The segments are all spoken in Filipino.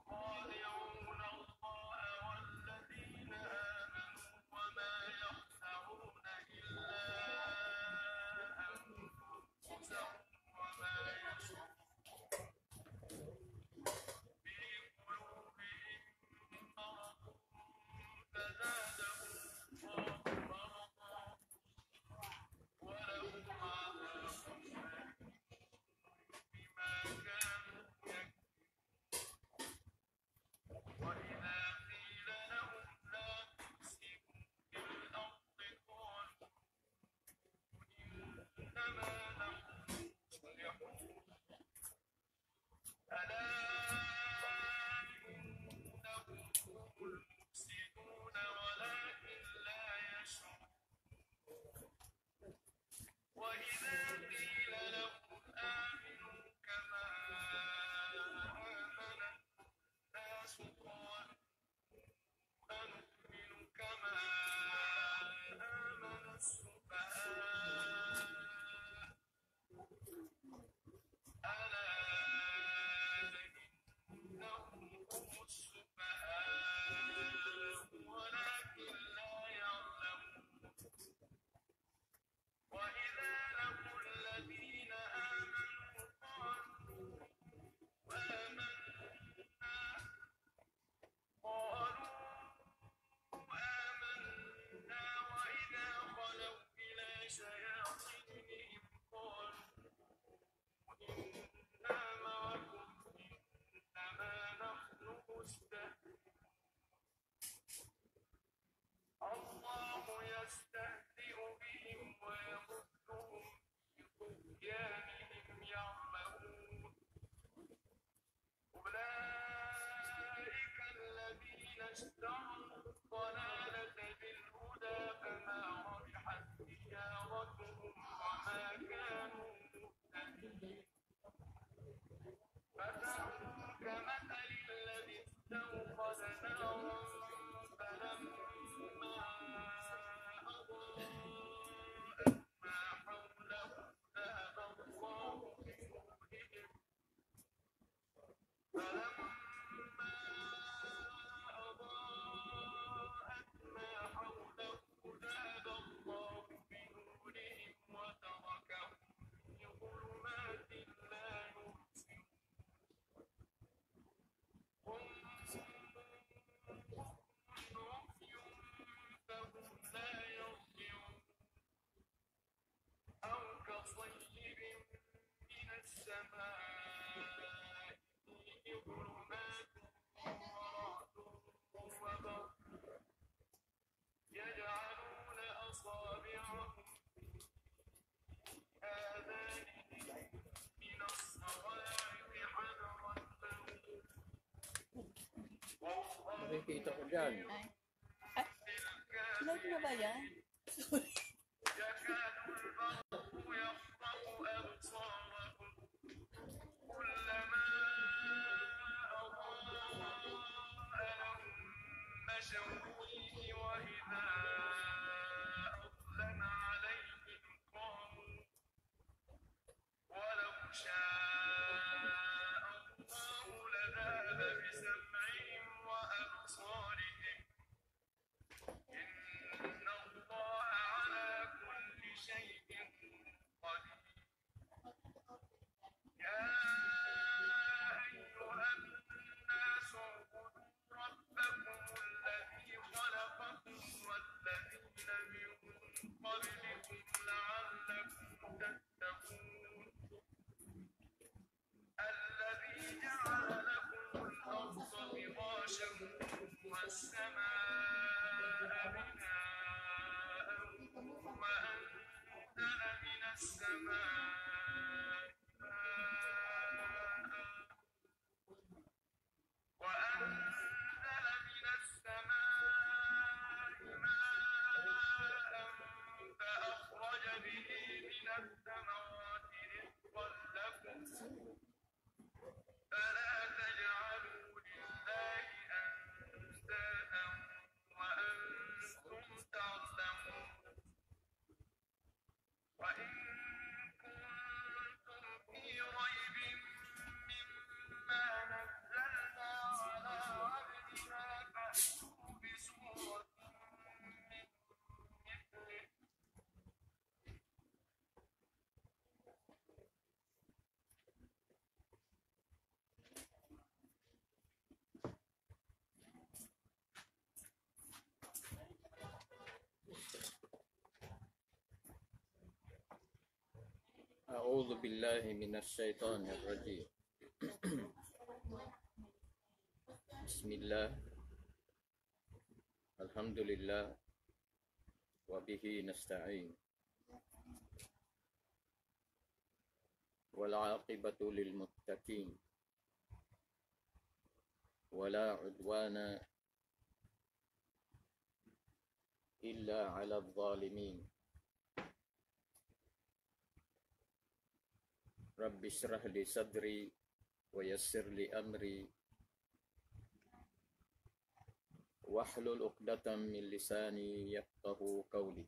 يخادعون الله والذين آمنوا وما يخدعون إلا أنفسهم وما يشعرون في قلوبهم مرض فزادهم الله مرضا ولهم عذاب بما كانوا يكذبون وإذا قيل لهم لا تفسدوا في الأرض قالوا إنما نحن مصلحون ألا إنهم هم المفسدون ولكن لا يشعرون وإذا قيل لهم آمنوا كما آمن الناس قالوا أنؤمن كما آمن السفهاء ألا إنهم هم السفهاء ولكن لا يعلمون وإذا لقوا الذين آمنوا قالوا آمنا وإذا خلوا إلى شياطينهم قالوا إنا معكم إنما نحن مستهزئون الله يستهزئ بهم ويمدهم في طغيانهم يعمهون أولئك الذين اشتروا الضلالة بالهدى فما ربحت تجارتهم وما كانوا مهتدين مثلهم كمثل الذي استوقد نارا فلما أضاءت ما حوله ذهب الله بنورهم فلما أضاءت ما حوله ذهب الله بنورهم وتركهم في ظلمات لا يبصرون عمي فهم لا يرجعون أو كصيب من السماء فيه ظلمات ورعد وبرق يجعلون أصابعهم في آذانهم من الصواعق حذر الموت Nakikita ko dyan. Live na ba yan? يكاد البرق يخطف أبصارهم كلما أضاء لهم مشوا فيه وإذا أظلم عليهم قاموا ولو شاء الله لذهب بسمعهم وأبصارهم إن الله على كل شيء قدير يا أيها الناس اعبدوا ربكم الذي خلقكم والذين من قبلكم لعلكم تتقون الذي جعل لكم الأرض فراشا والسماء بناء وأنزل من السماء ماء فأخرج به من الثمرات رزقا لكم فلا تجعلوا لله أندادا وأنتم تعلمون وإن كنتم أعوذ بالله من الشيطان الرجيم. بسم الله الحمد لله وبه نستعين والعاقبة للمتقين ولا عدوان إلا على الظالمين. رب اشرح لي صدري ويسر لي أمري واحلل عقدة من لساني يفقه قولي.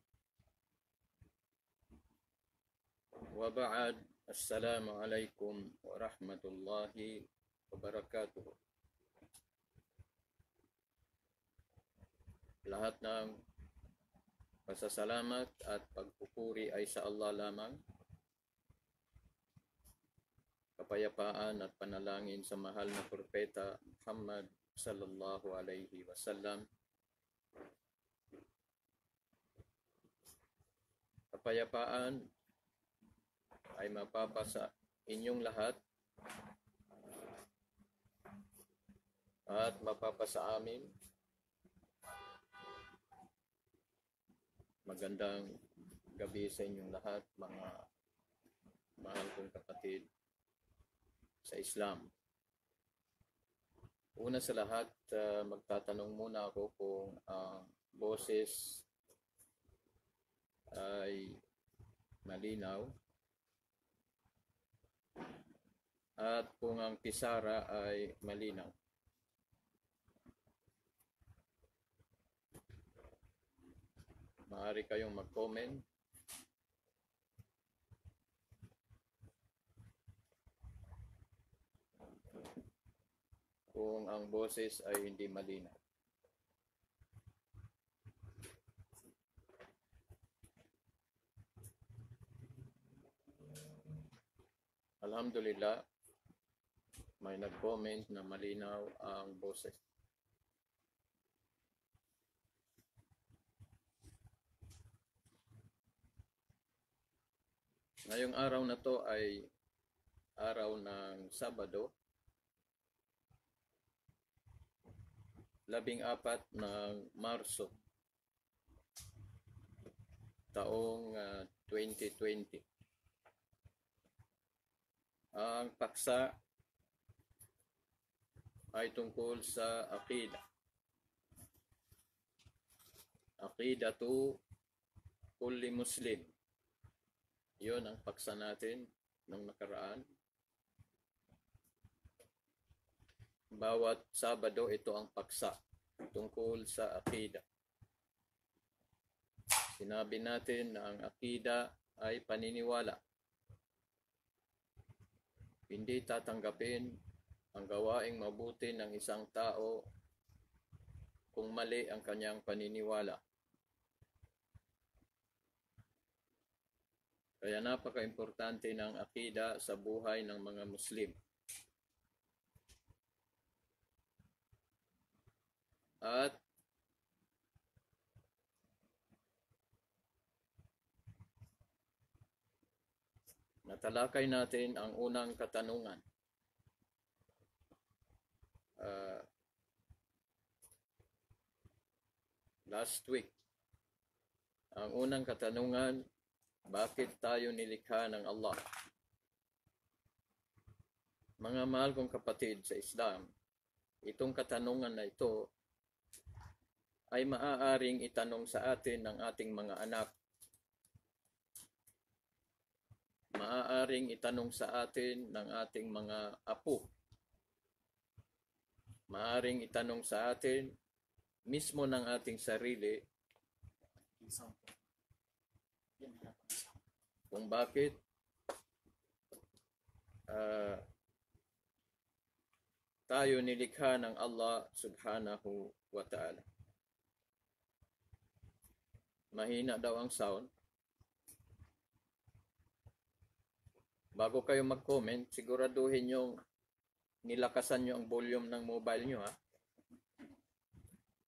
وبعد، السلام عليكم ورحمة الله وبركاته. Lahat ng pasasalamat at pagpupuri ay sa Allah lamang. Kapayapaan at panalangin sa mahal na propeta Muhammad sallallahu alaihi wasallam. Kapayapaan ay mapapasa inyong lahat at mapapasa amin. Magandang gabi sa inyong lahat, mga mahal kong kapatid sa Islam. Una sa lahat, magtatanong muna ako kung ang boses ay malinaw at kung ang pisara ay malinaw. Maaari kayong mag-comment. Kung ang boses ay hindi malinaw. Alhamdulillah, may nag-comment na malinaw ang boses. Ngayong araw na to ay araw ng Sabado, 14 ng Marso, taong 2020. Ang paksa ay tungkol sa aqida. Aqidatu kulli Muslim. Yun ang paksa natin nung nakaraan. Bawat Sabado ito ang paksa tungkol sa aqida. Sinabi natin na ang aqida ay paniniwala. Hindi tatanggapin ang gawaing mabuti ng isang tao kung mali ang kanyang paniniwala. Kaya napaka-importante ng aqida sa buhay ng mga Muslim. At natalakay natin ang unang katanungan. Last week, ang unang katanungan, bakit tayo nilikha ng Allah? Mga mahal kong kapatid sa Islam, itong katanungan na ito ay maaaring itanong sa atin ng ating mga anak. Maaaring itanong sa atin ng ating mga apo. Maaaring itanong sa atin mismo ng ating sarili kung bakit tayo nilikha ng Allah subhanahu wa ta'ala. Mahina daw ang sound. Bago kayo mag-comment, siguraduhin yung nilakasan nyo ang volume ng mobile nyo, ha?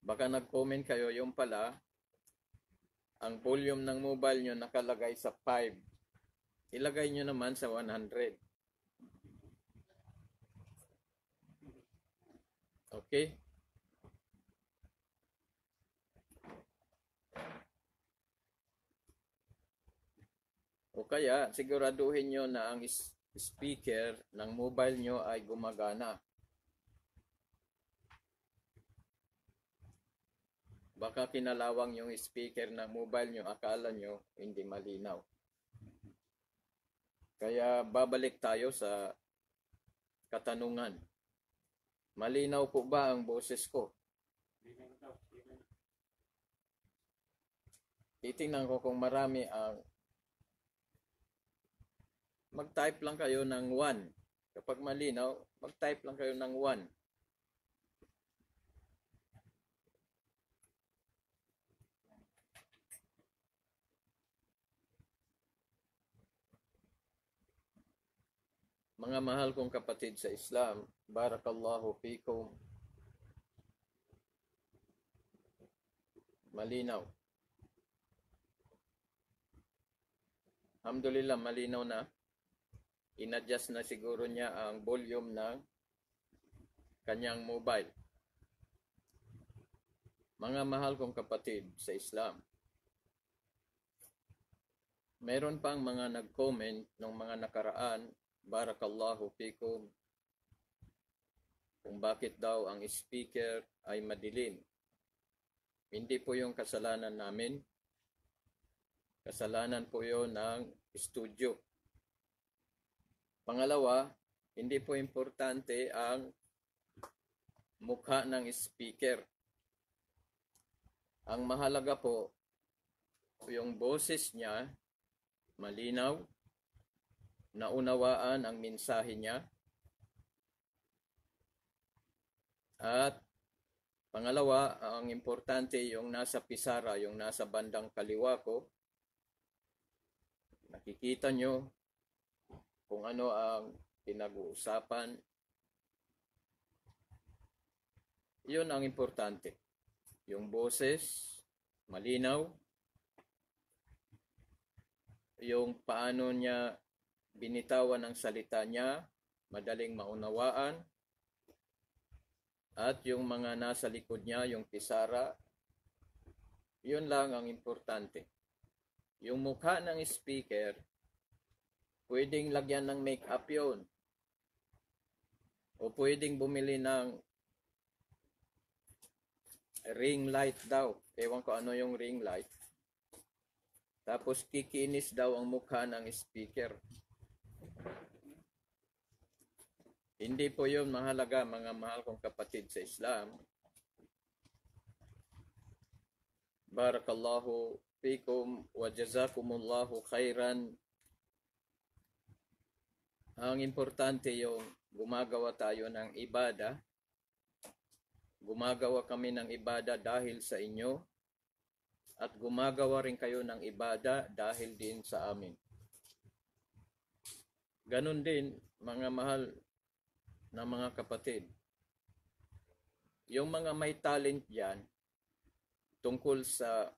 Baka nag-comment kayo, yung pala, ang volume ng mobile nyo nakalagay sa 5. ilagay nyo naman sa 100. Okay? O kaya, siguraduhin nyo na ang speaker ng mobile nyo ay gumagana. Baka kinalawang yung speaker ng mobile nyo, akala nyo hindi malinaw. Kaya babalik tayo sa katanungan. Malinaw po ba ang boses ko? Titingnan ko kung marami ang mag-type lang kayo ng 1. Kapag malinaw, mag-type lang kayo ng 1. Mga mahal kong kapatid sa Islam, barakallahu fikum. Malinaw. Alhamdulillah, malinaw na. In-adjust na siguro niya ang volume ng kanyang mobile. Mga mahal kong kapatid sa Islam, meron pang mga nag-comment ng mga nakaraan, barakallahu fikum, kung bakit daw ang speaker ay madilim. Hindi po yung kasalanan namin. Kasalanan po yun ng studio. Pangalawa, hindi po importante ang mukha ng speaker. Ang mahalaga po, yung boses niya, malinaw, naunawaan ang mensahe niya. At pangalawa, ang importante yung nasa pisara, yung nasa bandang kaliwa ko. Nakikita nyo kung ano ang pinag-uusapan. Yun ang importante. Yung boses, malinaw. Yung paano niya binitawan ang salita niya, madaling maunawaan. At yung mga nasa likod niya, yung pisara, yun lang ang importante. Yung mukha ng speaker, pwedeng lagyan ng make-up yun. O pwedeng bumili ng ring light daw. Ewan ko ano yung ring light. Tapos kikinis daw ang mukha ng speaker. Hindi po yun mahalaga, mga mahal kong kapatid sa Islam. Barakallahu fikum wa jazakumullahu khairan. Ang importante yung gumagawa tayo ng ibada. Gumagawa kami ng ibada dahil sa inyo. At gumagawa rin kayo ng ibada dahil din sa amin. Ganon din, mga mahal na mga kapatid. Yung mga may talent dyan, tungkol sa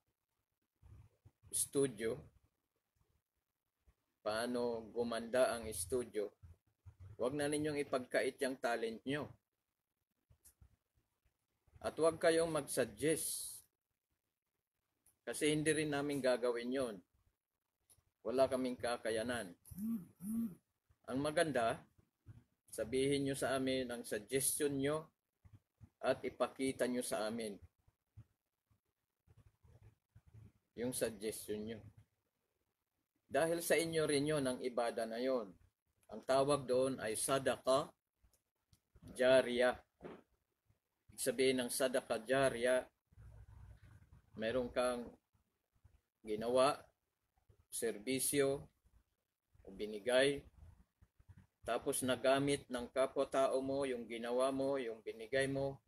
studio, paano gumanda ang studio, huwag na ninyong ipagkait yung talent nyo. At huwag kayong mag-suggest. Kasi hindi rin namin gagawin yon. Wala kaming kakayanan. Ang maganda, sabihin nyo sa amin ang suggestion nyo at ipakita nyo sa amin yung suggestion nyo. Dahil sa inyo rin yun ang ibada na yon. Ang tawag doon ay sadaqah jariyah. Ibig sabihin ng sadaqah jariyah, meron kang ginawa, serbisyo, o binigay, tapos nagamit ng kapwa-tao mo, yung ginawa mo, yung binigay mo,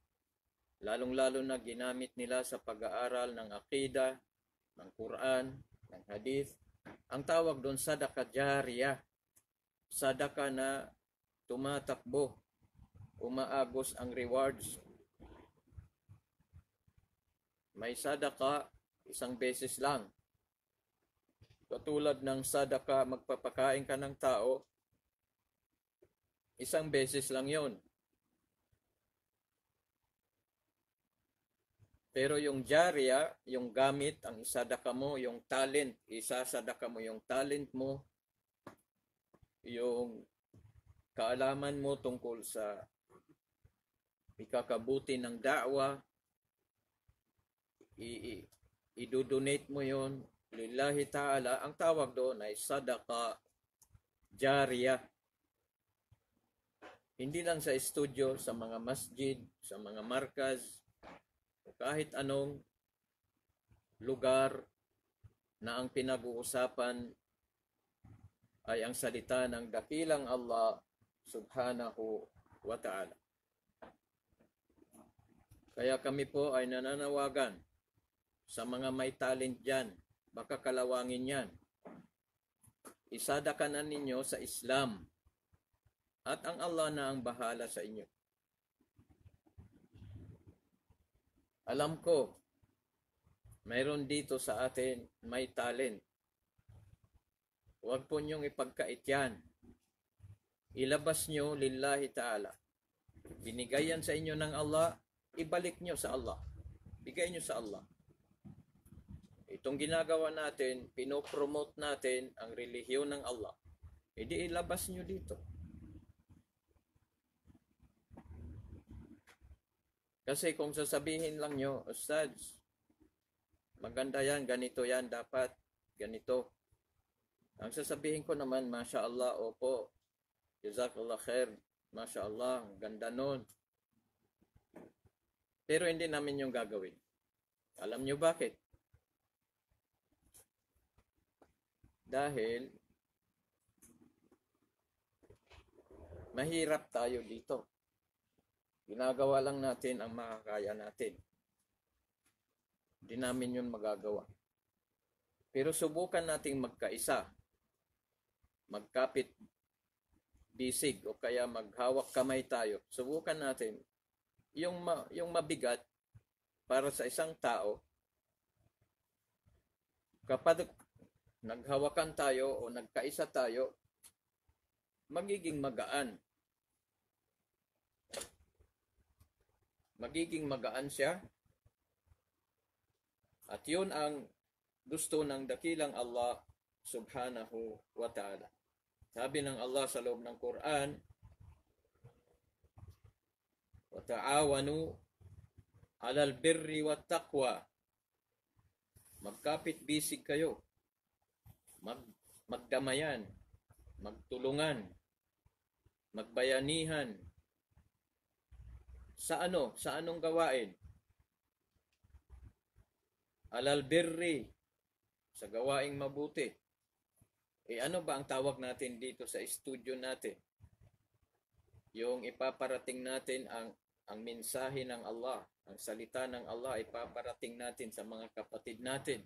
lalong-lalo na ginamit nila sa pag-aaral ng akida, ng Quran, ng hadith. Ang tawag doon, sadaqah jariyah. Sadaqah na tumatakbo, umaagos ang rewards. May sadaqah, isang beses lang. Katulad ng sadaka, magpapakain ka ng tao, isang beses lang yon. Pero yung jariya, yung gamit, ang isadaka mo, yung talent, isasadaka mo yung talent mo, yung kaalaman mo tungkol sa ikakabuti ng da'wa, idodonate mo yon lillahi ta'ala. Ang tawag doon ay sadaka jariya. Hindi lang sa studio, sa mga masjid, sa mga markaz, o kahit anong lugar na ang pinag-uusapan ay ang salita ng dakilang Allah subhanahu wa ta'ala. Kaya kami po ay nananawagan sa mga may talent dyan, baka kalawangin yan. Isadakanan ninyo sa Islam at ang Allah na ang bahala sa inyo. Alam ko, mayroon dito sa atin may talent. Huwag po niyong ipagkait yan. Ilabas nyo lillahi ta'ala. Binigay yan sa inyo ng Allah, ibalik nyo sa Allah. Bigay nyo sa Allah. Itong ginagawa natin, pinopromote natin ang relihiyon ng Allah. Hindi ilabas nyo dito. Kasi kung sasabihin lang nyo, Ustads, maganda yan, ganito yan, dapat, ganito. Ang sasabihin ko naman, Masya Allah, opo, Jazakallah khair, Masya Allah, ganda nun. Pero hindi namin yung gagawin. Alam nyo bakit? Dahil mahirap tayo dito. Ginagawa lang natin ang makakaya natin. Hindi namin yun magagawa. Pero subukan nating magkaisa. Magkapit bisig o kaya maghawak kamay tayo. Subukan natin yung mabigat para sa isang tao. Kapag naghawakan tayo o nagkaisa tayo, magiging magaan. Magiging magaan siya. At yun ang gusto ng dakilang Allah subhanahu wa ta'ala. Sabi ng Allah sa loob ng Quran, wa ta'awanu 'alal birri wat taqwa. Magkapit bisig kayo. Magdamayan, magtulungan, magbayanihan. Sa ano? Sa anong gawain? Alal birri, sa gawaing mabuti. Ano ba ang tawag natin dito sa studio natin? Yung ipaparating natin ang mensahe ng Allah, ang salita ng Allah, ipaparating natin sa mga kapatid natin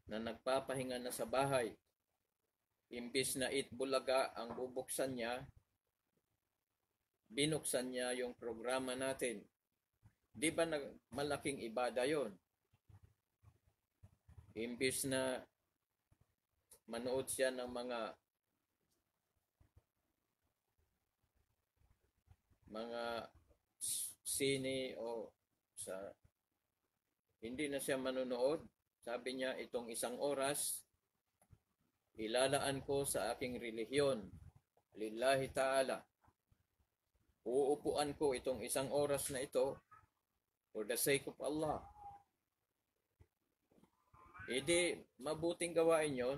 na nagpapahinga na sa bahay. Imbis na itbulaga ang bubuksan niya, binuksan niya yung programa natin. Di ba malaking ibada yon? Imbis na manood siya ng mga sine o hindi na siya manonood. Sabi niya, itong isang oras, ilalaan ko sa aking relihiyon, lillahi ta'ala. Uupuan ko itong isang oras na ito for the sake of Allah. Hindi mabuting gawain yon.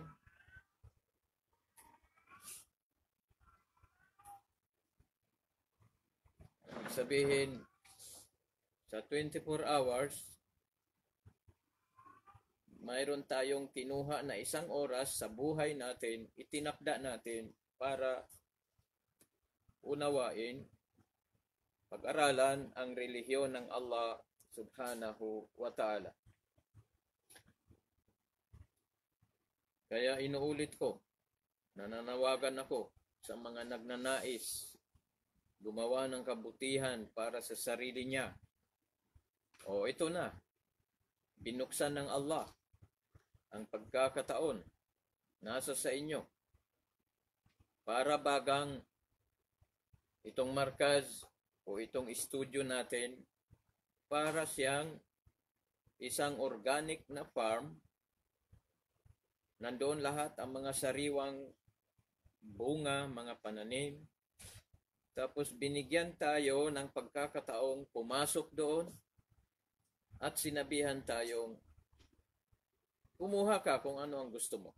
Sabihin, sa 24 hours, mayroon tayong kinuha na isang oras sa buhay natin, itinakda natin para unawain, pag-aralan ang relihiyon ng Allah subhanahu wa ta'ala. Kaya inuulit ko, nananawagan ako sa mga nagnanais gumawa ng kabutihan para sa sarili niya. O ito na, binuksan ng Allah ang pagkakataon nasa sa inyo para bagang itong markaz o itong studio natin para siyang isang organic na farm. Nandoon lahat ang mga sariwang bunga, mga pananim. Tapos binigyan tayo ng pagkakataong pumasok doon at sinabihan tayong kumuha ka kung ano ang gusto mo.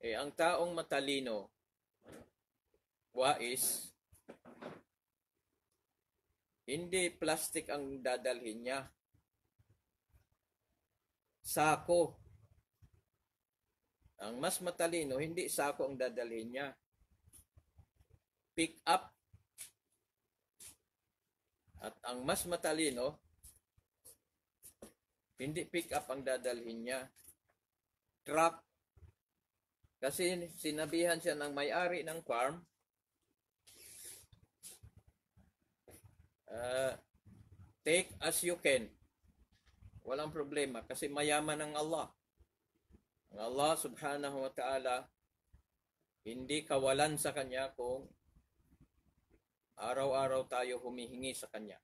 Ang taong matalino, wais, hindi plastic ang dadalhin niya. Sako. Ang mas matalino, hindi sako ang dadalhin niya. Pick up. At ang mas matalino, hindi pick up ang dadalhin niya. Truck. Kasi sinabihan siya ng may-ari ng farm, take as you can. Walang problema kasi mayaman ang Allah. Ang Allah subhanahu wa ta'ala, hindi kawalan sa kanya kung araw-araw tayo humihingi sa kanya.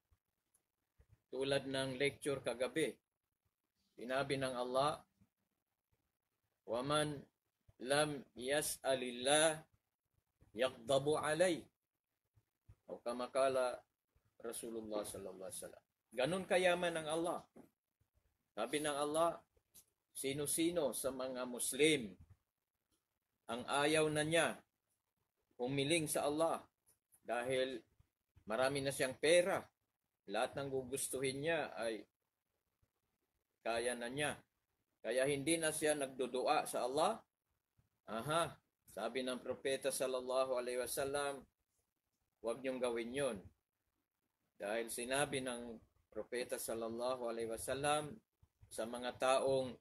Tulad ng lecture kagabi, sinabi ng Allah, وَمَنْ لَمْ يَسْأَلِ اللَّهِ يَغْضَبُ عَلَيْهِ. O kamakala Rasulullah sallallahu alaihi wasallam. Ganun kayaman ng Allah. Sabi ng Allah, sino-sino sa mga Muslim ang ayaw na niya humiling sa Allah dahil marami na siyang pera. Lahat ng gugustuhin niya ay kaya na niya. Kaya hindi na siya nagdudua sa Allah. Sabi ng propeta sallallahu alaihi wasallam, huwag niyong gawin yon. Dahil sinabi ng propeta sallallahu alaihi wasallam sa mga taong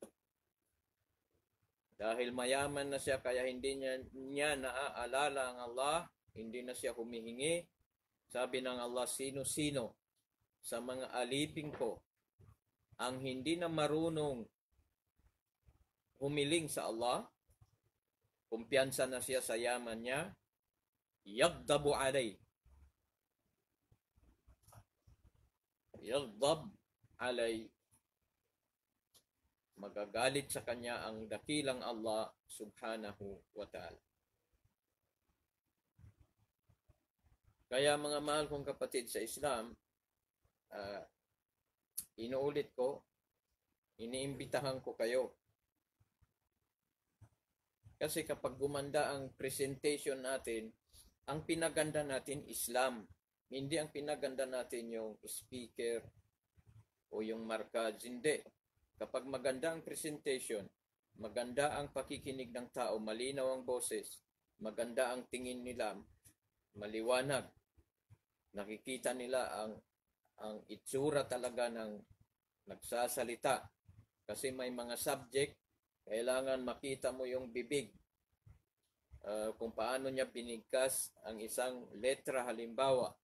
dahil mayaman na siya kaya hindi niya naaalala ang Allah, hindi na siya humihingi. Sabi ng Allah, sino-sino sa mga alipin ko ang hindi na marunong humiling sa Allah, kumpiyansa na siya sa yaman niya, yagdabu alay. Yagdab alay. Magagalit sa kanya ang dakilang Allah subhanahu wa ta'ala. Kaya mga mahal kong kapatid sa Islam, inuulit ko, iniimbitahan ko kayo. Kasi kapag gumanda ang presentation natin, ang pinaganda natin Islam. Hindi ang pinaganda natin yung speaker o yung markaz. Hindi. Kapag maganda ang presentation, maganda ang pakikinig ng tao, malinaw ang boses, maganda ang tingin nila, maliwanag. Nakikita nila ang itsura talaga ng nagsasalita. Kasi may mga subject, kailangan makita mo yung bibig. Kung paano niya binigkas ang isang letra halimbawa.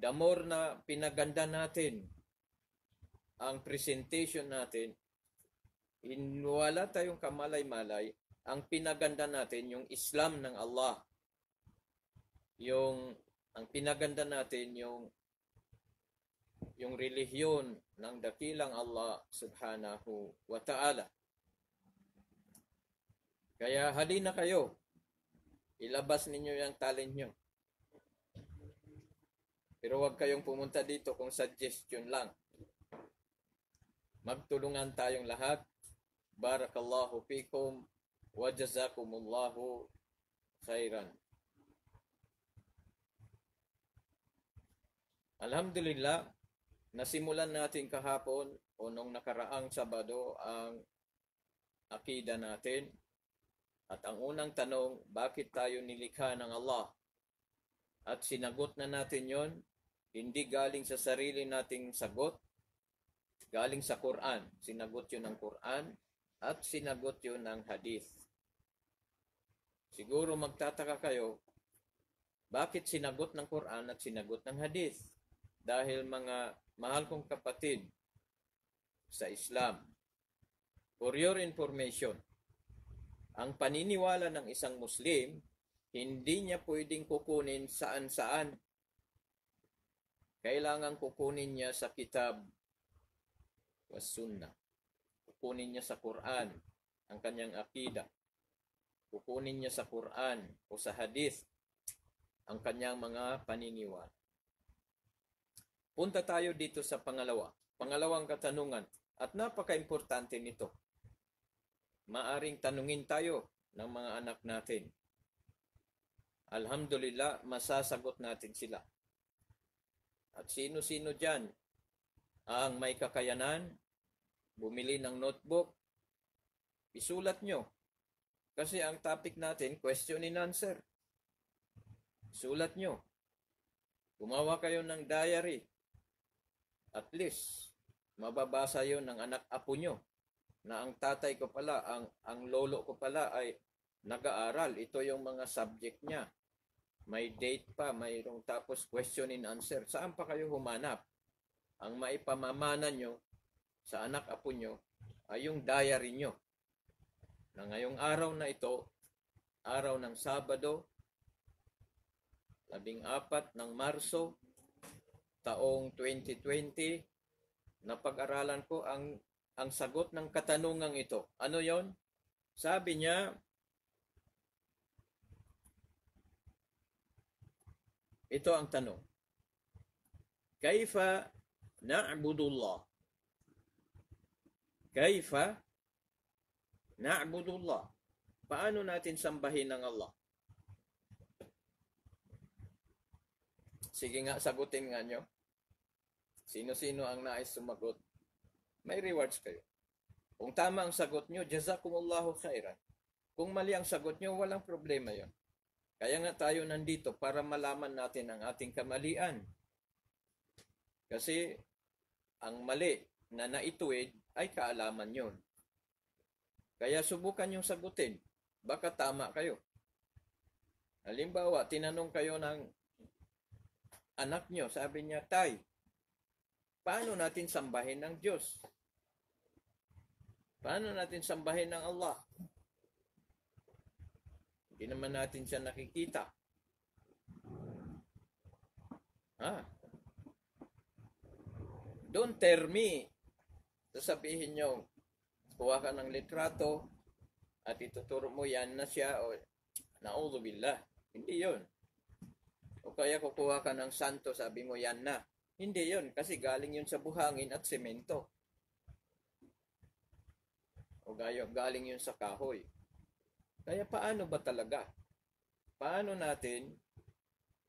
The more na pinaganda natin ang presentation natin, wala tayong kamalay-malay, ang pinaganda natin yung Islam ng Allah. Ang pinaganda natin yung relihiyon ng dakilang Allah subhanahu wa ta'ala. Kaya halina kayo, ilabas ninyo yung talent nyo. Pero huwag kayong pumunta dito kung suggestion lang. Magtulungan tayong lahat. Barakallahu fikum wa jazakumullahu khairan. Alhamdulillah, nasimulan natin kahapon o nung nakaraang Sabado ang akida natin. At ang unang tanong, bakit tayo nilikha ng Allah? At sinagot na natin yon, hindi galing sa sarili nating sagot, galing sa Quran. Sinagot yun ng Quran at sinagot yun ng hadith. Siguro magtataka kayo, bakit sinagot ng Quran at sinagot ng hadith? Dahil mga mahal kong kapatid sa Islam, For your information, ang paniniwala ng isang Muslim, hindi niya pwedeng kukunin saan-saan. Kailangan kukunin niya sa kitab was sunnah. Kukunin niya sa Quran ang kanyang akida. Kukunin niya sa Quran o sa hadith ang kanyang mga paniniwala. Punta tayo dito sa pangalawang katanungan, at napaka-importante nito. Maaring tanungin tayo ng mga anak natin. Alhamdulillah, masasagot natin sila. At sino-sino dyan ang may kakayanan, bumili ng notebook, isulat nyo. Kasi ang topic natin, question and answer. Sulat nyo. Gumawa kayo ng diary. At least, mababasa yon ng anak-apo nyo na ang tatay ko pala, ang lolo ko pala ay nag-aaral. Ito yung mga subject niya. May date pa, mayroong tapos question and answer. Saan pa kayo humanap? Ang maipamamana nyo sa anak-apo nyo ay yung diary nyo. Na ngayong araw na ito, araw ng Sabado, 14 ng Marso, taong 2020, napag-aralan ko ang sagot ng katanungang ito. Ano yon? Sabi niya, ito ang tanong. Kaifa na'budullah? Kaifa na'budullah? Paano natin sambahin ng Allah? Sige nga, sagutin nga nyo. Sino-sino ang nais sumagot? May rewards kayo. Kung tama ang sagot nyo, jazakumullahu khairan. Kung mali ang sagot nyo, walang problema yon. Kaya nga tayo nandito para malaman natin ang ating kamalian. Kasi ang mali na naituwid ay kaalaman yon. Kaya subukan yung sagutin. Baka tama kayo. Halimbawa, tinanong kayo ng anak nyo, sabi niya, Tay, paano natin sambahin ng Diyos? Paano natin sambahin ng Allah? Hindi naman natin siya nakikita. Don't tell me. Sasabihin nyo, kuha ka ng litrato at ituturo mo yan na siya o na'udhu billah. Hindi yon. O kaya kukuha ka ng santo, sabi mo yan na. Hindi yon, kasi galing yun sa buhangin at semento. O galing yun sa kahoy. Kaya paano ba talaga? Paano natin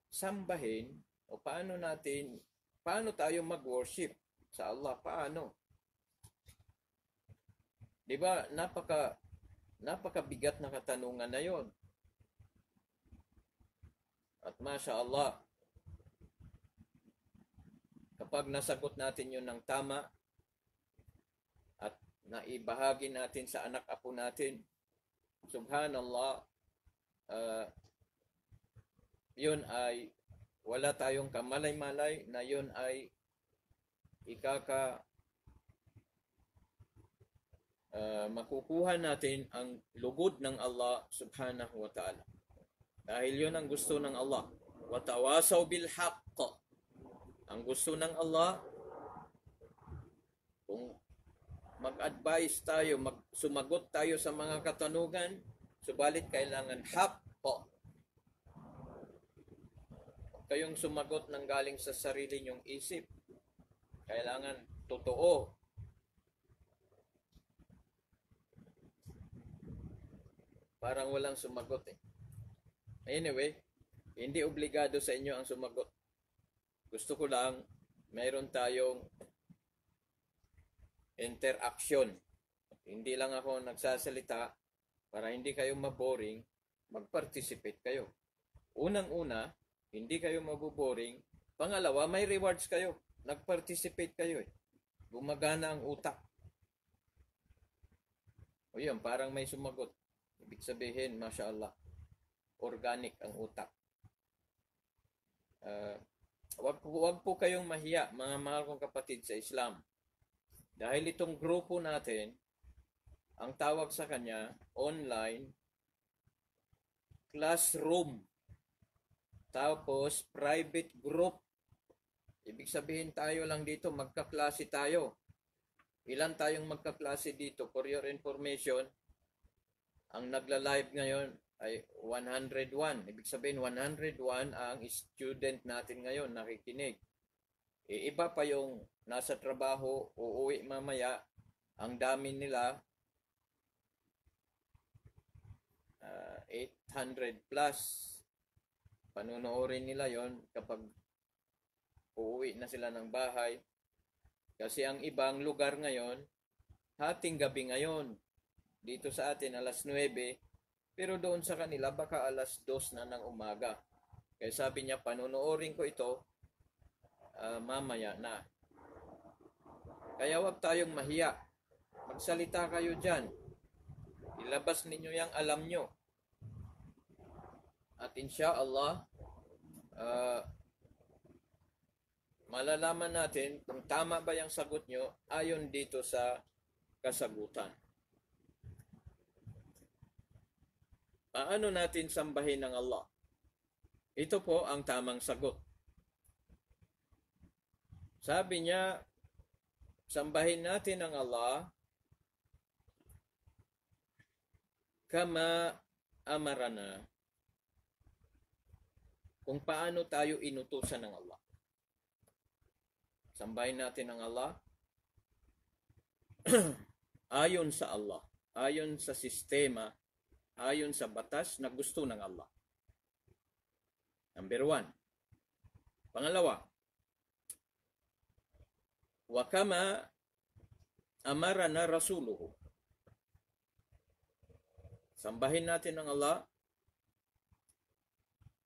sambahin o paano tayo mag-worship sa Allah? Paano? Di ba, napakabigat na katanungan na yon. At masya Allah, kapag nasagot natin yun ng tama at naibahagi natin sa anak-apo natin, subhanallah, yun ay wala tayong kamalay-malay na yun ay makukuha natin ang lugod ng Allah subhanahu wa ta'ala. Dahil yun ang gusto ng Allah. Watawasaw bil haqq. Ang gusto ng Allah, kung mag-advise tayo, sumagot tayo sa mga katanungan, subalit kailangan haqq. Kayong sumagot ng galing sa sarili nyong isip. Kailangan totoo. Parang walang sumagot eh. Anyway, hindi obligado sa inyo ang sumagot. Gusto ko lang, mayroon tayong interaction. Hindi lang ako nagsasalita para hindi kayo maboring, mag-participate kayo. Unang-una, hindi kayo maboboring. Pangalawa, may rewards kayo. Nag-participate kayo eh. Gumagana ang utak. O yun, parang may sumagot. Ibig sabihin, mashallah, organic ang utak. Wag po kayong mahiya, mga mahal kong kapatid sa Islam. Dahil itong grupo natin Ang tawag sa kanya, online classroom. Tapos, private group. Ibig sabihin tayo lang dito, magkaklase tayo. Ilan tayong magkaklase dito? For your information, ang nagla-live ngayon ay 101. Ibig sabihin, 101 ang student natin ngayon nakikinig. Iba pa yung nasa trabaho, uuwi mamaya, ang dami nila, 800 plus. Panunuorin nila yon kapag uuwi na sila ng bahay. Kasi ang ibang lugar ngayon, hating gabi ngayon. Dito sa atin, alas 9. Pero doon sa kanila, baka alas 2 na ng umaga. Kaya sabi niya, panunuorin ko ito mamaya na. Kaya wag tayong mahiya. Magsalita kayo dyan. Ilabas ninyo yung alam nyo. At insyaAllah, malalaman natin kung tama ba yung sagot nyo ayon dito sa kasagutan. Paano natin sambahin ng Allah? Ito po ang tamang sagot. Sabi niya, sambahin natin ang Allah kama amarana, kung paano tayo inutusan ng Allah. Sambahin natin ang Allah ayon sa Allah, ayon sa sistema, ayon sa batas na gusto ng Allah. Number 1. Pangalawa, wa kama amarana rasuluhu. Sambahin natin ang Allah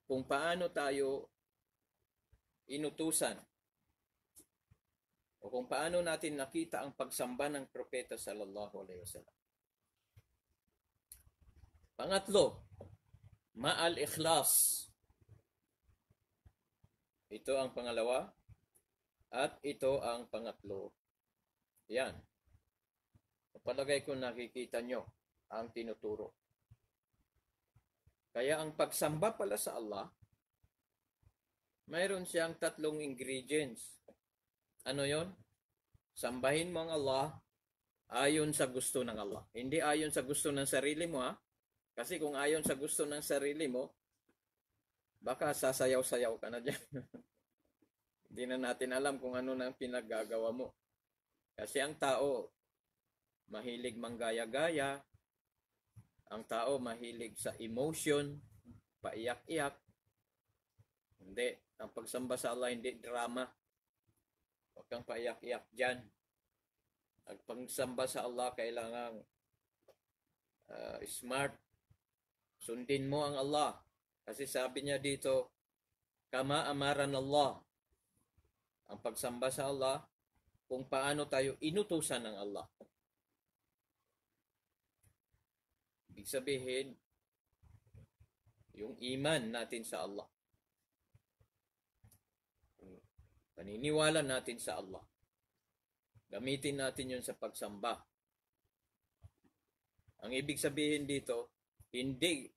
kung paano tayo inutusan o kung paano natin nakita ang pagsamba ng propeta sallallahu alaihi wasallam. Pangatlo, ma'al ikhlas. Ito ang pangalawa at ito ang pangatlo. Yan. Palagay ko nakikita nyo ang tinuturo. Kaya ang pagsamba pala sa Allah, mayroon siyang 3 ingredients. Ano yon? Sambahin mo ang Allah ayon sa gusto ng Allah. Hindi ayon sa gusto ng sarili mo, ha? Kasi kung ayon sa gusto ng sarili mo, baka sasayaw-sayaw ka na dyan. Hindi na natin alam kung ano nang pinaggagawa mo. Kasi ang tao, mahilig manggaya-gaya. Ang tao mahilig sa emotion, paiyak-iyak. Hindi. Ang pagsamba sa Allah, hindi drama. Huwag kang paiyak-iyak dyan. Ang pagsamba sa Allah, kailangan smart. Sundin mo ang Allah. Kasi sabi niya dito, kama amaran Allah. Ang pagsamba sa Allah, kung paano tayo inutusan ng Allah. Ibig sabihin, yung iman natin sa Allah. Paniniwala natin sa Allah. Gamitin natin yun sa pagsamba. Ang ibig sabihin dito, hindi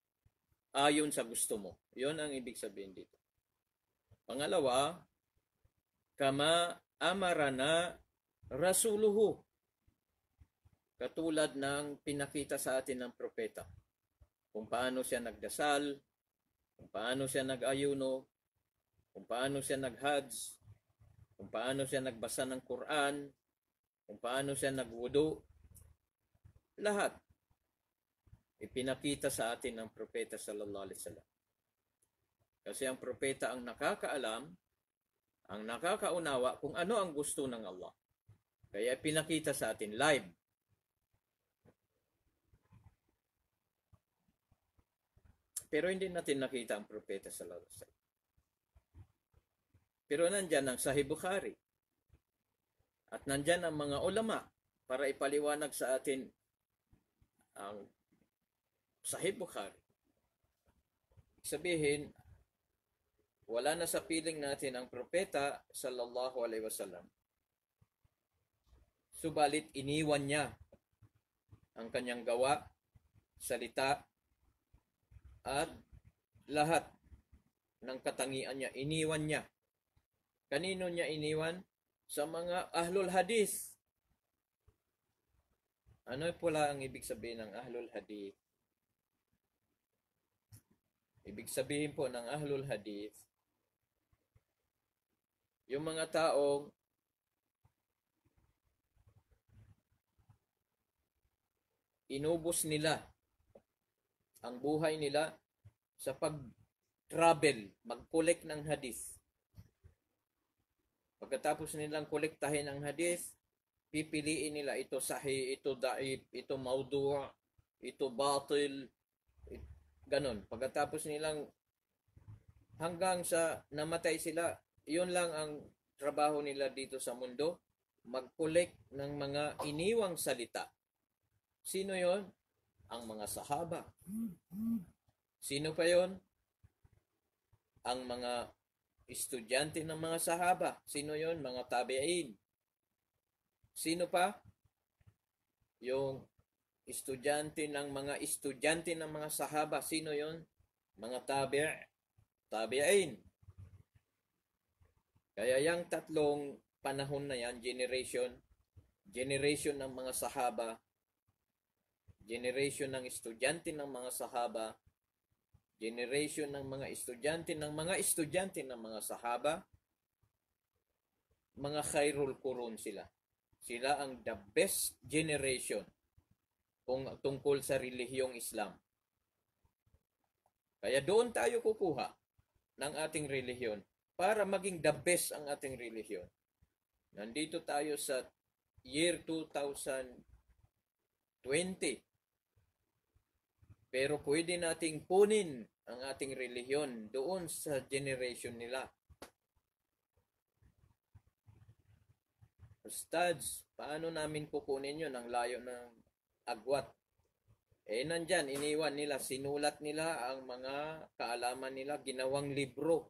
ayon sa gusto mo. Yun ang ibig sabihin dito. Pangalawa, kama amarana rasuluhu. Katulad ng pinakita sa atin ng propeta. Kung paano siya nagdasal, kung paano siya nag-ayuno, kung paano siya nag-hajj, kung paano siya nagbasa ng Quran, kung paano siya nagwudu. Lahat ipinakita sa atin ng propeta sallallahu alaihi wasallam. Kasi ang propeta ang nakakaalam, ang nakakaunawa kung ano ang gusto ng Allah. Kaya pinakita sa atin live. Pero hindi natin nakita ang propeta sallallahu alaihi wasallam. Pero nandyan ang Sahih Bukhari. At nandyan ang mga ulama para ipaliwanag sa atin ang Sahih Bukhari. Sabihin, wala na sa piling natin ang propeta sallallahu alaihi wasallam. Subalit iniwan niya ang kanyang gawa, salita, at lahat ng katangian niya, iniwan niya. Kanino niya iniwan? Sa mga ahlul hadith. Ano pala ang ibig sabihin ng ahlul hadith? Ibig sabihin po ng ahlul hadith, yung mga taong inubos nila ang buhay nila sa pag-travel, mag-collect ng hadith. Pagkatapos nilang kolektahin ang hadith, pipiliin nila ito sahih, ito daif, ito mawdu', ito batil, ganon. Pagkatapos nilang hanggang sa namatay sila, yun lang ang trabaho nila dito sa mundo, mag-collect ng mga iniwang salita. Sino yon? Ang mga sahaba. Sino pa yon? Ang mga estudyante ng mga sahaba. Sino yon? Mga tabi'in. Sino pa? Yung estudyante ng mga sahaba. Sino yon? Mga tabi'in. Kaya yung tatlong panahon na yan, generation ng mga sahaba, generation ng estudyante ng mga sahaba, generation ng mga estudyante ng mga sahaba, mga khairul qurun sila. Sila ang the best generation kung tungkol sa relihiyong Islam. Kaya doon tayo kukuha ng ating relihiyon para maging the best ang ating relihiyon. Nandito tayo sa year 2020. Pero pwede nating punin ang ating relihiyon doon sa generation nila. Ustads, paano namin kukunin yun? Ang layo ng agwat. Nandyan, iniwan nila, sinulat nila ang mga kaalaman nila, ginawang libro.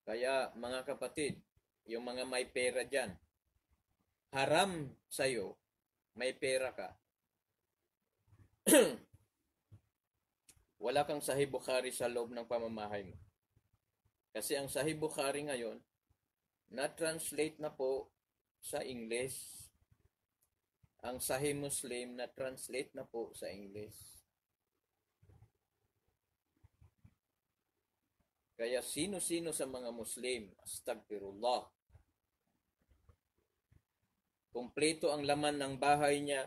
Kaya mga kapatid, yung mga may pera dyan, haram sa'yo, may pera ka. Wala kang Sahih Bukhari sa loob ng pamamahay mo. Kasi ang Sahih Bukhari ngayon, na-translate na po sa English. Ang Sahih Muslim, na-translate na po sa English. Kaya sino-sino sa mga Muslim, astagfirullah, kumpleto ang laman ng bahay niya,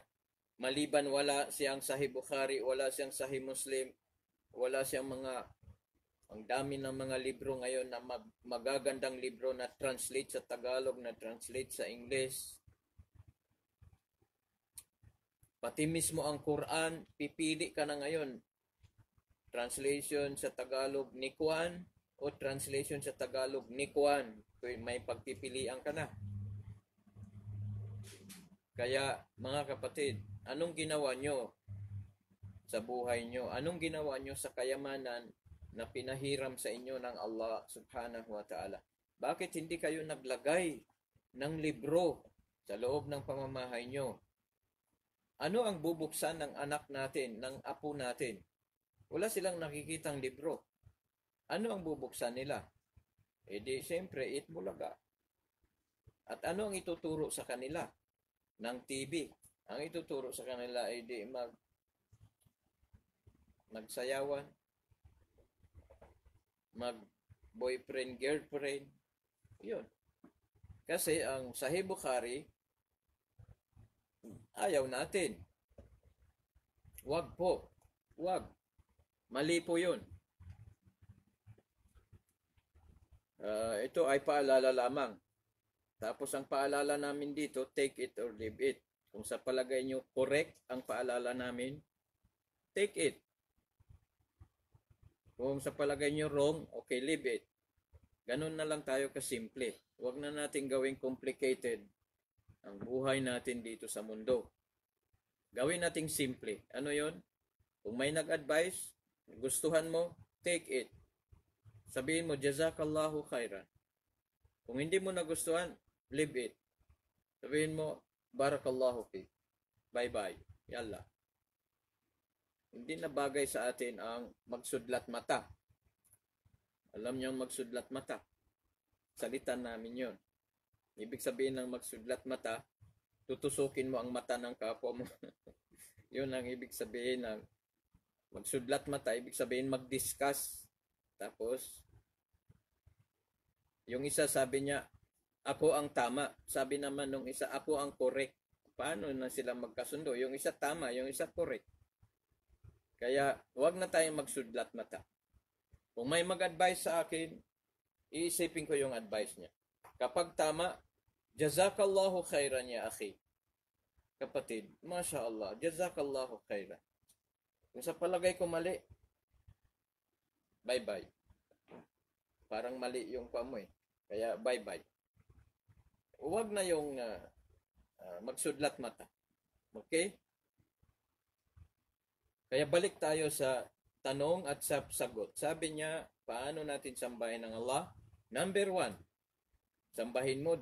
maliban wala siyang Sahih Bukhari, wala siyang Sahih Muslim, wala siyang ang dami ng mga libro ngayon na magagandang libro na translate sa Tagalog, na translate sa English. Pati mismo ang Quran, pipili ka na ngayon. Translation sa Tagalog ni Kuan o translation sa Tagalog ni Kuan. May pagpipilian ka na. Kaya mga kapatid, anong ginawa nyo sa buhay nyo? Anong ginawa nyo sa kayamanan na pinahiram sa inyo ng Allah subhanahu wa ta'ala? Bakit hindi kayo naglagay ng libro sa loob ng pamamahay nyo? Ano ang bubuksan ng anak natin, ng apo natin? Wala silang nakikitang libro. Ano ang bubuksan nila? Siyempre, Itbulaga. At ano ang ituturo sa kanila? Ng TV. Ang ituturo sa kanila ay magsayawan, mag-boyfriend, girlfriend. Yun. Kasi ang Sahih Bukhari, ayaw natin. Wag po. Wag. Mali po yun. Ito ay paalala lamang. Tapos ang paalala namin dito, take it or leave it. Kung sa palagay nyo correct ang paalala namin, take it. Kung sa palagay nyo wrong, okay, leave it. Ganun na lang tayo kasimple. Huwag na natin gawing complicated ang buhay natin dito sa mundo. Gawin nating simple. Ano yon? Kung may nag-advise, gustuhan mo, take it. Sabihin mo, jazakallahu khairan. Kung hindi mo nagustuhan, leave it. Sabihin mo, Barakallahu fi. Bye-bye. Yalla. Hindi na bagay sa atin ang magsudlat mata. Alam niyo ang magsudlat mata. Salitan namin yon. Ibig sabihin ng magsudlat mata, tutusukin mo ang mata ng kapwa mo. Yun ang ibig sabihin ng magsudlat mata. Ibig sabihin mag-discuss. Tapos, yung isa sabi niya, ako ang tama. Sabi naman nung isa, ako ang correct. Paano na sila magkasundo? Yung isa tama, yung isa correct. Kaya, huwag na tayong magsudlat mata. Kung may mag-advise sa akin, iisipin ko yung advice niya. Kapag tama, jazakallahu khairan ya akhi. Kapatid, masya Allah, jazakallahu khairan. Kung sa palagay ko mali, bye-bye. Parang mali yung pa mo eh. Kaya bye-bye. Huwag na yung magsudlat mata. Okay? Kaya balik tayo sa tanong at sa sagot. Sabi niya, paano natin sambahin ng Allah? Number 1, sambahin mo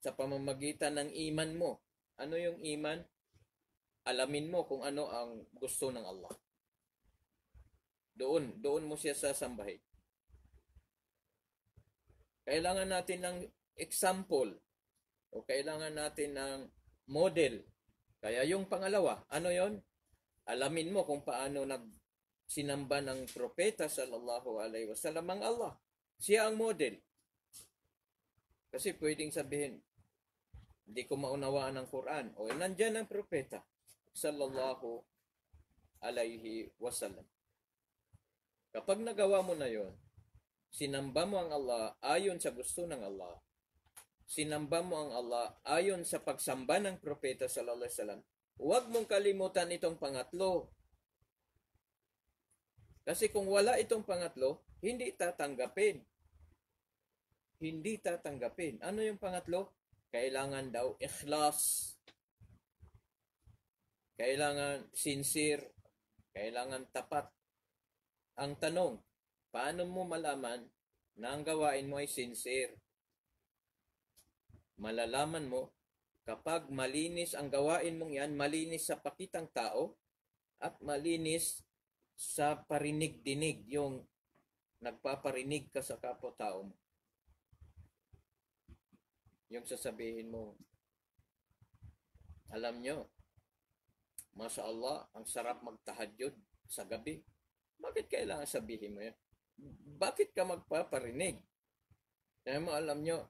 sa pamamagitan ng iman mo. Ano yung iman? Alamin mo kung ano ang gusto ng Allah. Doon mo siya sasambahin. Kailangan natin ng example o kailangan natin ng model. Kaya yung pangalawa, ano yon? Alamin mo kung paano sinamba ng propeta sallallahu alaihi wasallam ang Allah. Siya ang model. Kasi pwedeng sabihin, hindi ko maunawaan ang Quran. O nandyan ang propeta sallallahu alaihi wasallam. Kapag nagawa mo na yon, sinamba mo ang Allah ayon sa gusto ng Allah. Sinamba mo ang Allah ayon sa pagsamba ng propeta sallallahu alaihi wasallam. Huwag mong kalimutan itong pangatlo. Kasi kung wala itong pangatlo, hindi tatanggapin. Hindi tatanggapin. Ano yung pangatlo? Kailangan daw ikhlas. Kailangan sincere. Kailangan tapat. Ang tanong, paano mo malaman na ang gawain mo ay sincere? Malalaman mo kapag malinis ang gawain mong yan, malinis sa pakitang tao at malinis sa parinig-dinig, yung nagpaparinig ka sa kapwa-tao mo. Yung sasabihin mo, alam nyo, Masya Allah, ang sarap magtahadyod sa gabi. Bakit kailangan sabihin mo yan? Bakit ka magpaparinig? Kaya mo alam nyo,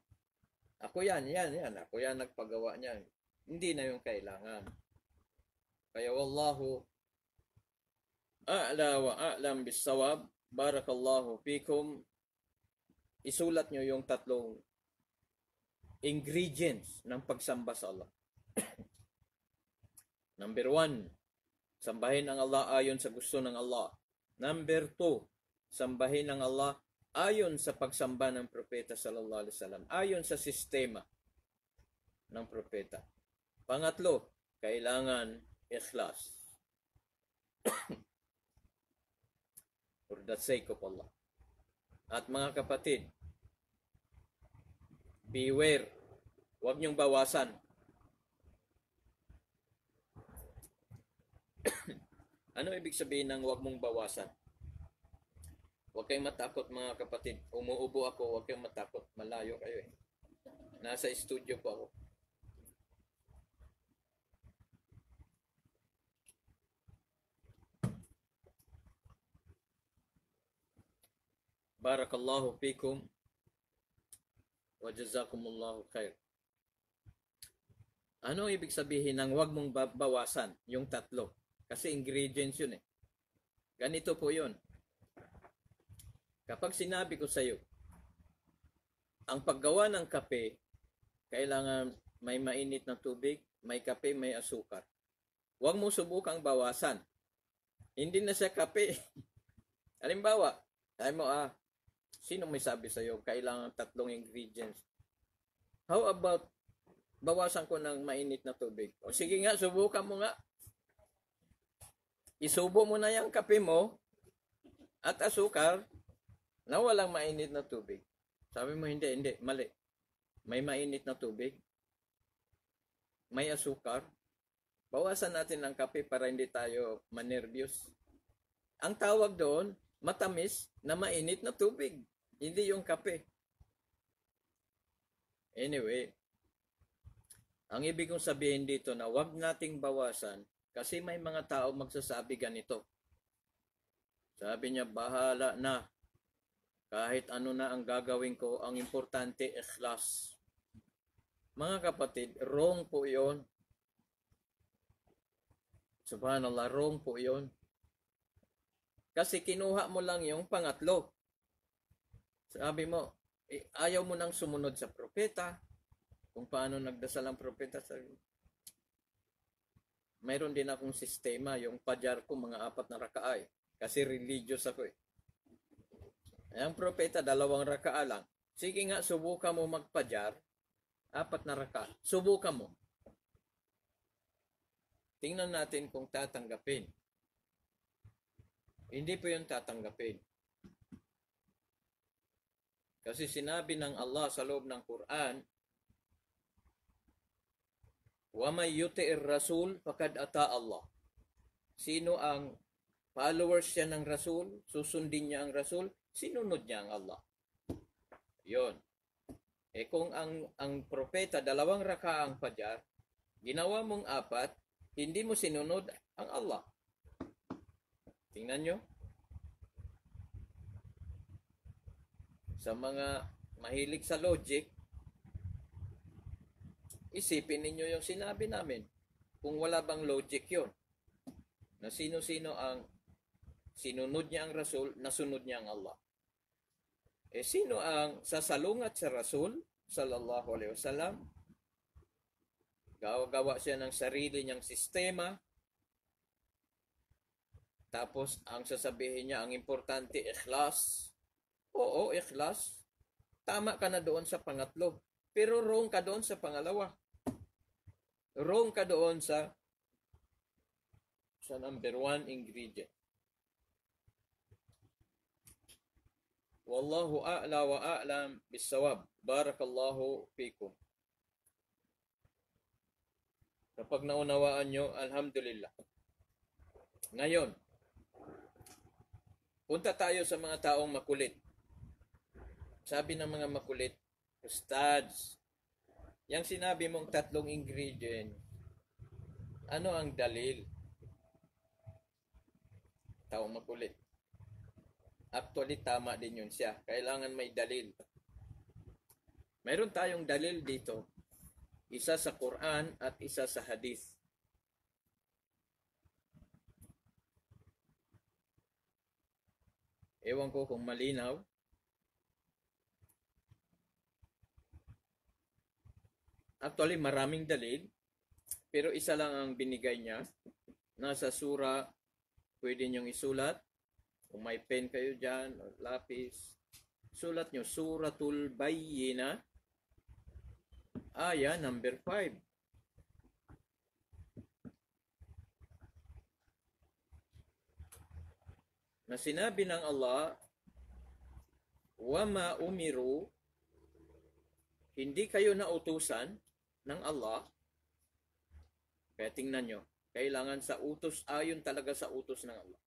ako yan. Ako yan nagpagawa niyan. Hindi na yung kailangan. Kaya wallahu a'la wa a'lam bis-sawab. Barakallahu fikum. Isulat nyo yung tatlong ingredients ng pagsamba sa Allah. Number 1, sambahin ang Allah ayon sa gusto ng Allah. Number 2, sambahin ang Allah ayon sa pagsamba ng propeta sallallahu alaihi wasallam, ayon sa sistema ng propeta. Pangatlo, kailangan ikhlas. For the sake of Allah. At mga kapatid, beware, huwag niyong bawasan. Ano ibig sabihin ng huwag mong bawasan? Huwag kayong matakot mga kapatid. Umuubo ako, huwag kayong matakot. Malayo kayo eh. Nasa studio po ako. Barakallahu fikum wa jazakumullahu khair. Ano ibig sabihin ng huwag mong bawasan? Yung tatlo. Kasi ingredients yun eh. Ganito po yun. Kapag sinabi ko sa iyo, ang paggawa ng kape, kailangan may mainit na tubig, may kape, may asukar. Huwag mo subukang bawasan. Hindi na siya kape. Halimbawa, sabi mo, sino may sabi sa iyo, kailangan tatlong ingredients. How about, bawasan ko ng mainit na tubig? O sige nga, subukan mo nga. Isubo mo na yung kape mo at asukar na walang mainit na tubig. Sabi mo, hindi, mali. May mainit na tubig. may asukar. Bawasan natin ang kape para hindi tayo manervyos. Ang tawag doon, matamis na mainit na tubig. Hindi yung kape. Anyway, ang ibig kong sabihin dito na wag nating bawasan kasi may mga tao magsasabi ganito. Sabi niya, bahala na. Kahit ano na ang gagawin ko, ang importante, ikhlas. Mga kapatid, wrong po yon. Subhanallah, wrong po yon. Kasi kinuha mo lang yung pangatlo. Sabi mo, ayaw mo nang sumunod sa propeta. Kung paano nagdasal ang propeta. Mayroon din akong sistema, yung pajar ko mga 4 na rakaay. Kasi religious ako eh. Ang propeta, 2 rakaa lang. Sige nga, subukan mo magpajar, 4 na raka. Subukan mo. Tingnan natin kung tatanggapin. Hindi po yung tatanggapin. Kasi sinabi ng Allah sa loob ng Quran, wa may yuti'ir rasul faqad ata Allah. Sino ang followers siya ng Rasul, susundin niya ang Rasul, sinunod niya ang Allah. Yon. Kung ang propeta 2 raka ang pajar, ginawa mong 4, hindi mo sinunod ang Allah. Tingnan nyo. Sa mga mahilig sa logic, isipin ninyo yung sinabi namin. Kung wala bang logic yon, na sino-sino ang sinunod niya ang Rasul, nasunod niya ang Allah. Sino ang sasalungat sa Rasul, sallallahu alaihi wasallam? Gawa siya ng sarili niyang sistema. Tapos, ang sasabihin niya, ang importante, ikhlas. Oo, ikhlas. Tama ka na doon sa pangatlo. Pero wrong ka doon sa pangalawa. Wrong ka doon sa number 1 ingredient. Wallahu a'la wa a'lam bis-sawab. Barakallahu fikum. Kapag naunawaan nyo, alhamdulillah. Ngayon, punta tayo sa mga taong makulit. Sabi ng mga makulit, Ustads, yung sinabi mong 3 ingredient, ano ang dalil? Taong makulit. Actually, tama din yun siya. Kailangan may dalil. Mayroon tayong dalil dito. Isa sa Quran at isa sa Hadith. Ewan ko kung malinaw. Actually, maraming dalil. Pero isa lang ang binigay niya. Nasa sura, pwede niyong isulat. Kung may pen kayo dyan, o lapis, sulat nyo, Suratul Bayyinah, aya number 5. Na sinabi ng Allah, wa ma umiru, hindi kayo nautusan ng Allah. Kaya tingnan nyo, kailangan sa utos, ayon talaga sa utos ng Allah.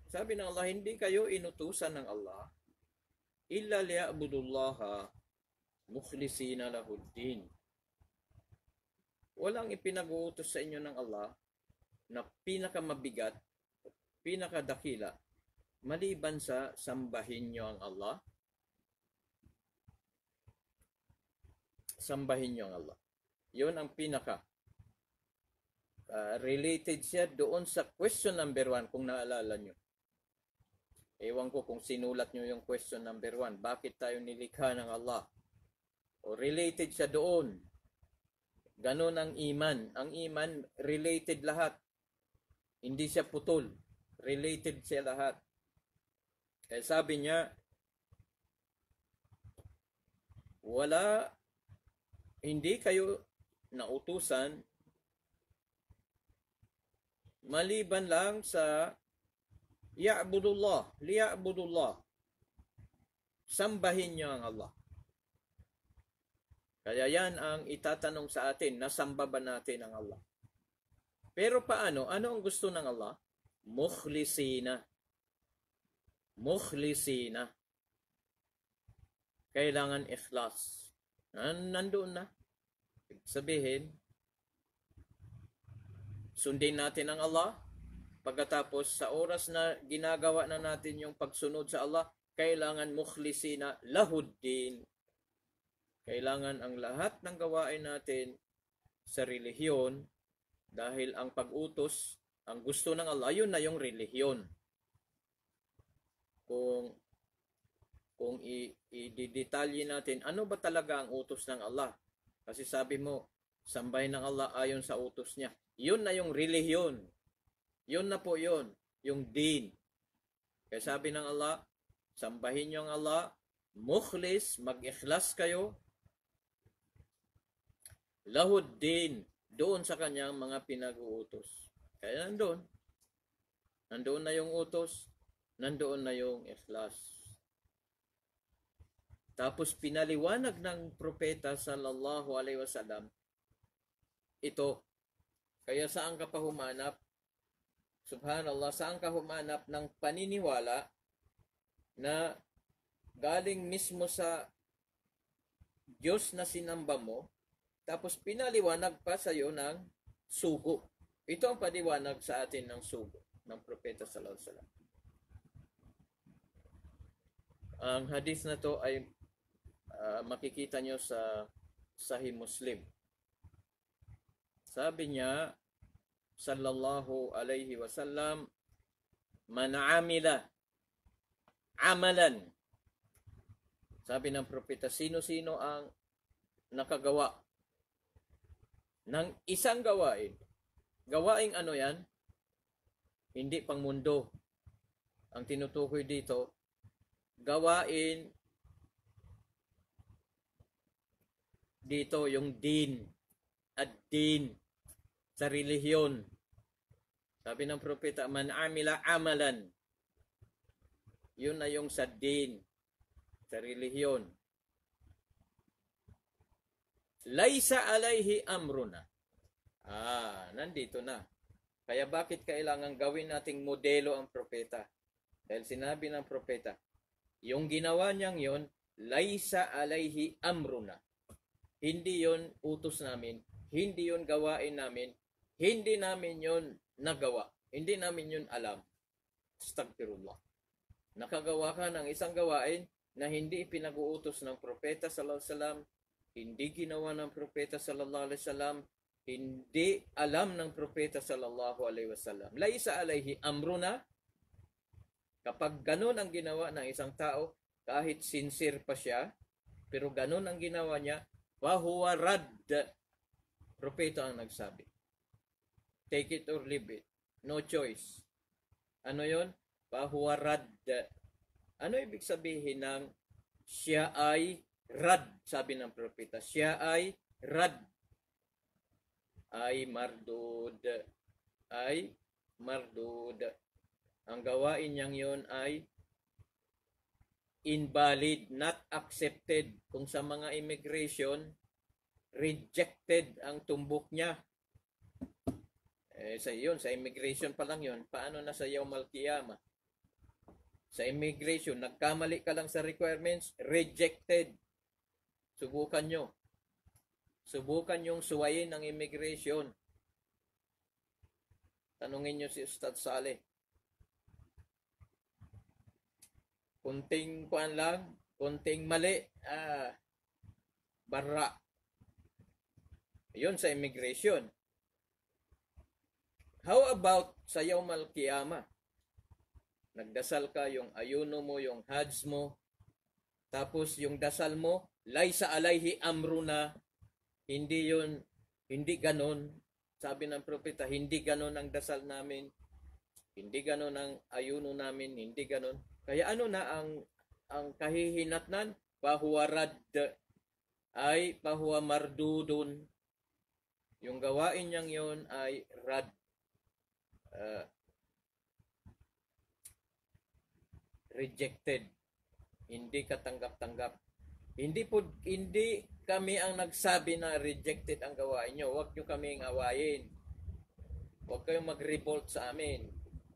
Sabi ng Allah, hindi kayo inutusan ng Allah illa liya'budullaha mukhlisina lahuddin. Walang ipinag-uutos sa inyo ng Allah na pinakamabigat, pinakadakila, maliban sa sambahin nyo ang Allah. Sambahin nyo ang Allah. Yun ang pinaka. Related siya doon sa question number 1 kung naalala nyo. Ewan ko kung sinulat nyo yung question number 1. Bakit tayo nilikha ng Allah? O related siya doon. Ganon ang iman. Ang iman, related lahat. Hindi siya putol. Related siya lahat. Kaya sabi niya, hindi kayo nautusan maliban lang sa liya'budullah. Sambahin niyo ang Allah. Kaya yan ang itatanong sa atin, nasamba ba natin ang Allah? Pero paano? Ano ang gusto ng Allah? Mukhlisina. Mukhlisina. Kailangan ikhlas. Nandoon na. Sabihin, sundin natin ang Allah. Pagkatapos sa oras na ginagawa na natin yung pagsunod sa Allah, kailangan mukhlisina lahuddin. Kailangan ang lahat ng gawain natin sa relihiyon, dahil ang pag-utos, ang gusto ng Allah, yun na yung relihiyon. Kung i-detalye natin, ano ba talaga ang utos ng Allah? Kasi sabi mo, sambahin ng Allah ayon sa utos niya. Yun na yung relihiyon. Yun na po yun, yung din. Kaya sabi ng Allah, sambahin niyo ang Allah, mukhlis, mag-ikhlas kayo, lahud din, doon sa kanyang mga pinag-uutos. Kaya nandoon na yung utos, nandoon na yung ikhlas. Tapos pinaliwanag ng propeta sallallahu alaihi wasallam ito. Kaya saan ka pa humanap? Subhanallah, saan ka humanap ng paniniwala na galing mismo sa Diyos na sinamba mo, tapos pinaliwanag pa sa iyo ng sugo. Ito ang paliwanag sa atin ng sugo ng propeta sallallahu alaihi wasallam. Ang hadith na to ay makikita nyo sa Sahih Muslim. Sabi niya, sallallahu alaihi wasallam, man amila amalan. Sabi ng propeta, sino-sino ang nakagawa ng isang gawain. Gawaing ano yan? Hindi pang mundo. Ang tinutukoy dito, gawain dito yung din at din sa relihiyon. Sabi ng propeta, man amila amalan. Yun na yung sa din, sa relihiyon. Laysa alayhi amruna. Nandito na. Kaya bakit kailangan gawin nating modelo ang propeta? Dahil sinabi ng propeta, yung ginawa niyang yon, laysa alayhi amruna. Hindi yon utos namin, hindi yon gawain namin, hindi namin yon nagawa, hindi namin yon alam. Astagfirullah. Nakagawa ka ng isang gawain na hindi pinag-uutos ng propeta sallallahu alaihi wasallam, hindi ginawa ng propeta sallallahu alaihi wasallam, hindi alam ng propeta sallallahu alaihi wasallam. Laisa alaihi amruna. Kapag ganun ang ginawa ng isang tao, kahit sincere pa siya, pero ganun ang ginawa niya, fahuwa radd. Propeta ang nagsabi. Take it or leave it. No choice. Ano yon? Fahuwa radd. Ano ibig sabihin ng siya ay rad? Sabi ng propeta, siya ay rad. Ay mardud. Ay mardud. Ang gawain niyang yon ay invalid, not accepted. Kung sa mga immigration, rejected ang tumbok niya. Sa immigration pa lang yon. Paano na sa Yawmal Qiyamah? Sa immigration, nagkamali ka lang sa requirements, rejected. Subukan nyo. Subukan yung suwayin ng immigration. Tanungin nyo si Ustad Saleh. Kunting kuan lang, kunting mali, barra. Yun sa immigration. How about sa Yawmal Qiyamah? Nagdasal ka, yung ayuno mo, yung hajj mo, tapos yung dasal mo, laysa alayhi amruna, hindi yun, hindi ganon. Sabi ng propeta, hindi ganon ang dasal namin, hindi ganon ang ayuno namin, hindi ganon. Kaya ano na ang kahihinatnan? Pahuwa radd, ay pahuwa mardudun. Yung gawain niyang yon ay rad. Rejected. Hindi katanggap-tanggap. Hindi kami ang nagsabi na rejected ang gawain nyo. Huwag nyo kaming awayin. Huwag kayong mag-revolt sa amin.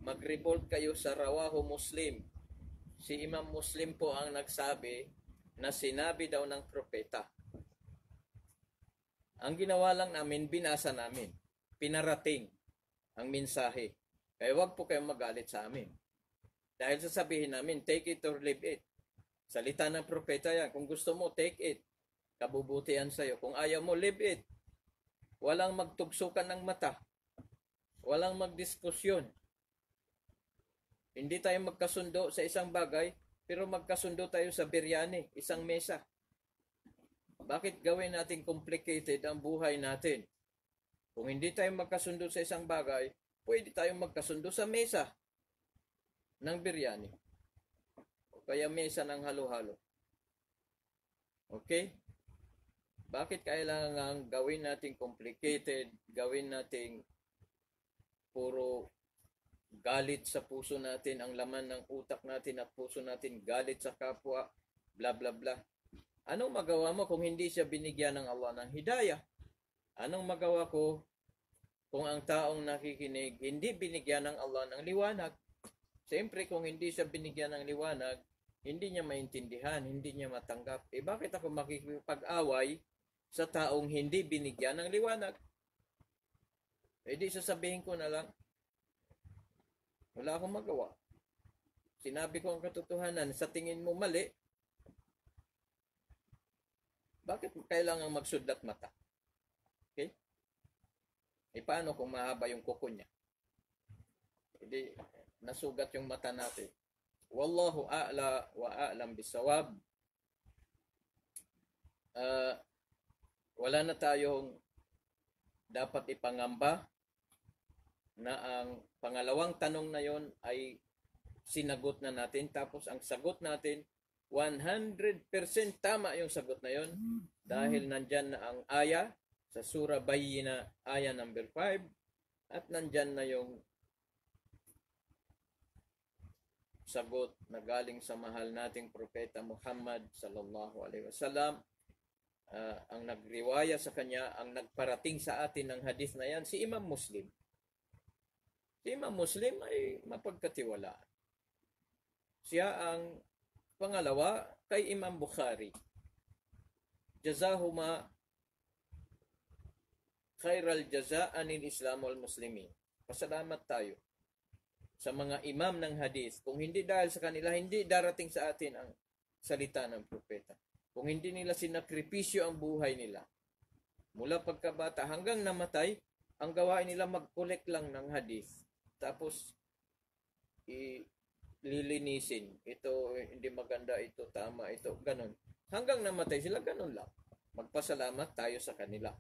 Mag-revolt kayo sa Rawahu Muslim. Si Imam Muslim po ang nagsabi na sinabi daw ng propeta. Ang ginawa lang namin, binasa namin. Pinarating ang mensahe. Kaya huwag po kayong magalit sa amin. Dahil sasabihin namin, take it or leave it. Salita ng propeta yan. Kung gusto mo, take it. Kabubutihan sa'yo. Kung ayaw mo, leave it. Walang magtugsukan ng mata. Walang magdiskusyon. Hindi tayo magkasundo sa isang bagay, pero magkasundo tayo sa biryani, isang mesa. Bakit gawin natin complicated ang buhay natin? Kung hindi tayo magkasundo sa isang bagay, pwede tayong magkasundo sa mesa ng biryani. O kaya mesa ng halo-halo. Okay? Bakit kailangan gawin natin complicated, gawin natin puro galit sa puso natin, ang laman ng utak natin at puso natin, galit sa kapwa, bla bla bla. Anong magawa mo kung hindi siya binigyan ng Allah ng hidayah? Anong magawa ko kung ang taong nakikinig hindi binigyan ng Allah ng liwanag? Siyempre, kung hindi siya binigyan ng liwanag, hindi niya maintindihan, hindi niya matanggap. Bakit ako makikipag-away sa taong hindi binigyan ng liwanag? Di sasabihin ko na lang, wala akong magawa. Sinabi ko ang katotohanan, sa tingin mo mali, bakit kailangan magsudlat mata? Okay? Paano kung mahaba yung kuko niya? Hindi, nasugat yung mata natin. Wallahu a'la wa a'lam bisawab. Wala na tayong dapat ipangamba na ang pangalawang tanong na yon ay sinagot na natin. Tapos ang sagot natin, 100% tama yung sagot na yon dahil nandyan na ang aya sa Surah Bayyina, aya number 5, at nandyan na yung sagot na galing sa mahal nating propeta Muhammad sallallahu alaihi wasallam. Ang nagriwaya sa kanya, ang nagparating sa atin ng hadith na yan, si Imam Muslim. Si Imam Muslim ay mapagkatiwalaan. Siya ang pangalawa kay Imam Bukhari. Jazahuma khairal jaza anil Islam wal Muslimin. Pasalamat tayo sa mga imam ng hadith. Kung hindi dahil sa kanila, hindi darating sa atin ang salita ng propeta. Kung hindi nila sinakripisyo ang buhay nila, mula pagkabata hanggang namatay, ang gawain nila mag-collect lang ng hadith. Tapos, lilinisin. Ito, hindi maganda, ito, tama, ito, ganun. Hanggang namatay sila, ganun lang. Magpasalamat tayo sa kanila.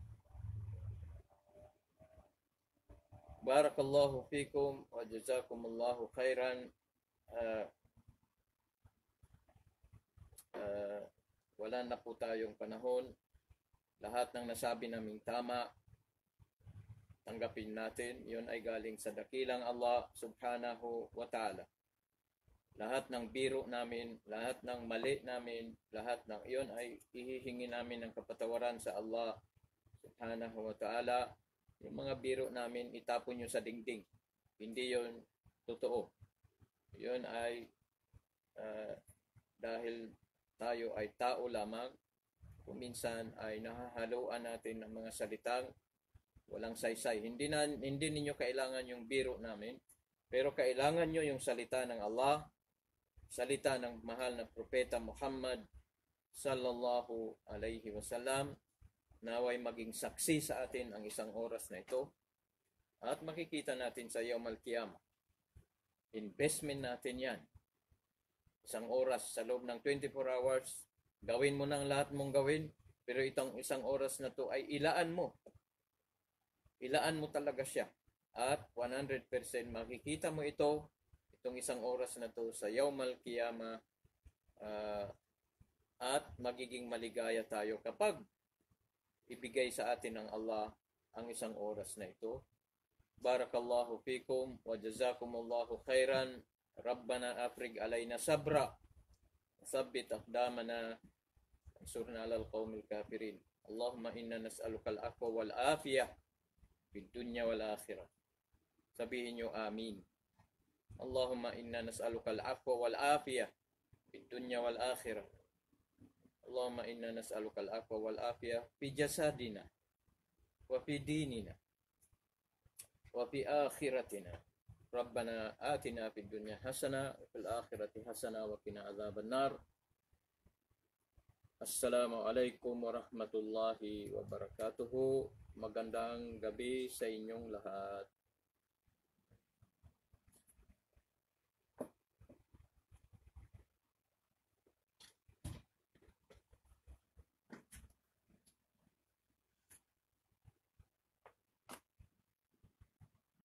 Barakallahu fikum wa jazakumullahu khairan. Wala na po tayong panahon. Lahat ng nasabi naming tama, tanggapin natin. Yun ay galing sa dakilang Allah subhanahu wa ta'ala. Lahat ng biro namin, lahat ng mali namin, lahat ng iyon ay ihihingi namin ng kapatawaran sa Allah subhanahu wa ta'ala. Yung mga biro namin, itapon nyo sa dingding. Hindi yun totoo. Yun ay dahil tayo ay tao lamang, kung minsan ay nahahaluan natin ng mga salitang walang saysay. Hindi ninyo kailangan yung biro namin, pero kailangan nyo yung salita ng Allah, salita ng mahal na propeta Muhammad sallallahu alaihi wasallam. Naway maging saksi sa atin ang isang oras na ito at makikita natin sa Yawm al-Qiyamah. Investment natin yan. Isang oras sa loob ng 24 hours, gawin mo ng lahat mong gawin, pero itong isang oras na to ay ilaan mo. Ilaan mo talaga siya. At 100% makikita mo itong isang oras na to sa Yawm al-Qiyamah, at magiging maligaya tayo kapag ibigay sa atin ng Allah ang isang oras na ito. Barakallahu fikum wa jazakumullahu khairan. Rabbana afrig alayna sabra, thabbit aqdamana انصرنا على القوم الكافرين اللهم إنا نسألك العفو والعافية في الدنيا والآخرة. Sabihin nyo, amin. Allahumma inna nas'aluka al-afwa wal-afiyah fi dunya wal-akhirah. Allahumma inna nas'aluka al-afwa wal-afiyah fi jasadina wa fi dinina wa fi akhiratina. Rabbana atina fid dunya hasana wa fil akhirati hasana wa qina adzaban nar. Assalamualaikum warahmatullahi wabarakatuh. Magandang gabi sa inyong lahat.